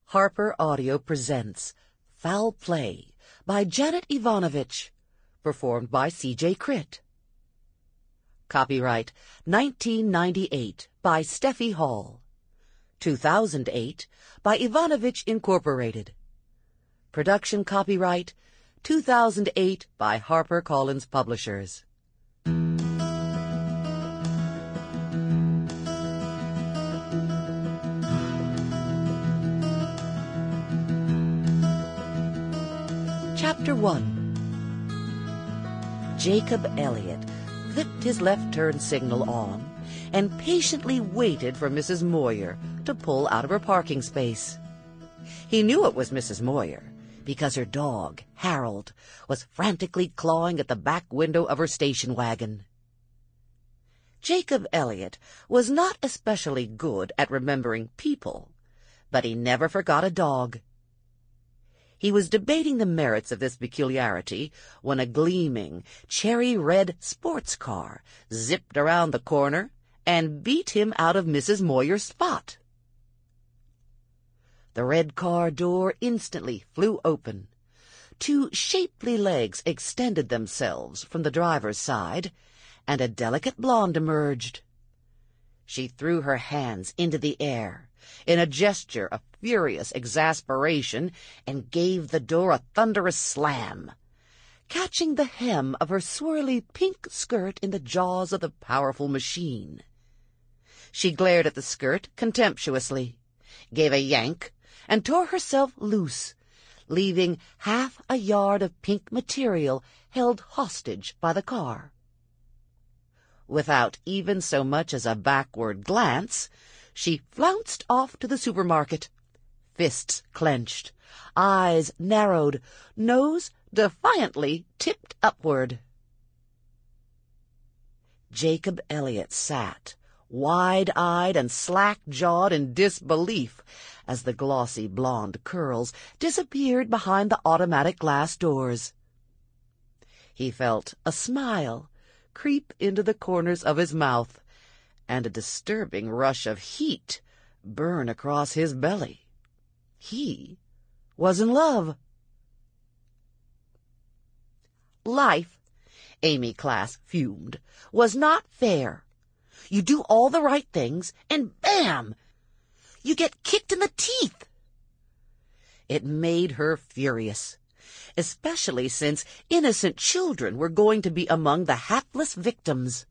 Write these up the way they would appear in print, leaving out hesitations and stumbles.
Harper Audio presents Foul Play by Janet Evanovich, performed by C.J. Critt. Copyright 1998 by Steffi Hall. 2008 by Evanovich Incorporated. Production copyright 2008 by HarperCollins Publishers. Chapter 1. Jacob Elliott flipped his left turn signal on and patiently waited for Mrs. Moyer to pull out of her parking space. He knew it was Mrs. Moyer because her dog, Harold, was frantically clawing at the back window of her station wagon. Jacob Elliott was not especially good at remembering people, but he never forgot a dog. He was debating the merits of this peculiarity when a gleaming, cherry-red sports car zipped around the corner and beat him out of Mrs. Moyer's spot. The red car door instantly flew open. Two shapely legs extended themselves from the driver's side, and a delicate blonde emerged. She threw her hands into the air in a gesture of furious exasperation and gave the door a thunderous slam, catching the hem of her swirly pink skirt in the jaws of the powerful machine. She glared at the skirt contemptuously, gave a yank, and tore herself loose, leaving half a yard of pink material held hostage by the car. Without even so much as a backward glance, she flounced off to the supermarket, fists clenched, eyes narrowed, nose defiantly tipped upward. Jacob Elliott sat, wide-eyed and slack-jawed in disbelief, as the glossy blonde curls disappeared behind the automatic glass doors. He felt a smile creep into the corners of his mouth, and a disturbing rush of heat burn across his belly. He was in love. Life, Amy Klasse fumed, was not fair. You do all the right things, and bam! You get kicked in the teeth. It made her furious, especially since innocent children were going to be among the hapless victims.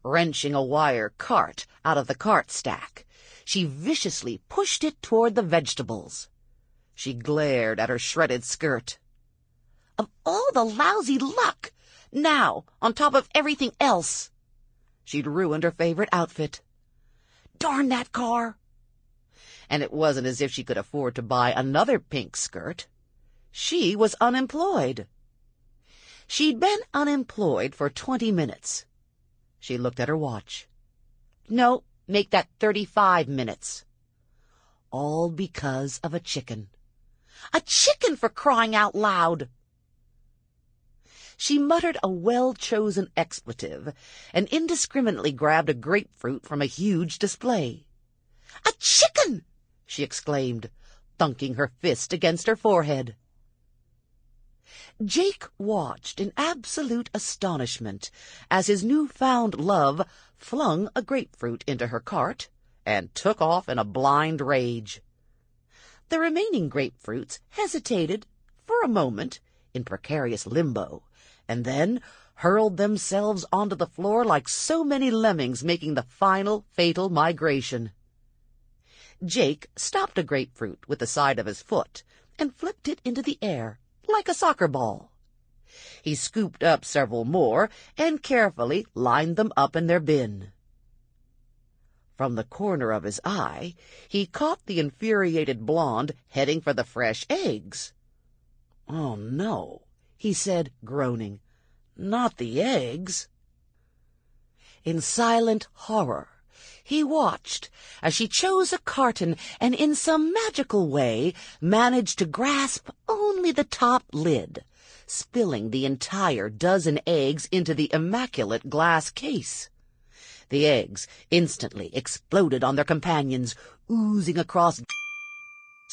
Wrenching a wire cart out of the cart stack, she viciously pushed it toward the vegetables. She glared at her shredded skirt. Of all the lousy luck! Now, on top of everything else! She'd ruined her favorite outfit. Darn that car! And it wasn't as if she could afford to buy another pink skirt. She was unemployed. She'd been unemployed for 20 minutes. She looked at her watch. No, make that 35 minutes. All because of a chicken. A chicken, for crying out loud! She muttered a well-chosen expletive and indiscriminately grabbed a grapefruit from a huge display. A chicken! She exclaimed, thunking her fist against her forehead. Jake watched in absolute astonishment as his newfound love flung a grapefruit into her cart and took off in a blind rage. The remaining grapefruits hesitated for a moment in precarious limbo, and then hurled themselves onto the floor like so many lemmings making the final fatal migration. Jake stopped a grapefruit with the side of his foot and flipped it into the air like a soccer ball. He scooped up several more and carefully lined them up in their bin. From the corner of his eye, he caught the infuriated blonde heading for the fresh eggs. "Oh, no," he said, groaning. "Not the eggs." In silent horror, he watched as she chose a carton and in some magical way managed to grasp only the top lid, spilling the entire dozen eggs into the immaculate glass case. The eggs instantly exploded on their companions, oozing across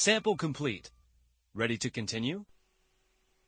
Sample complete. Ready to continue?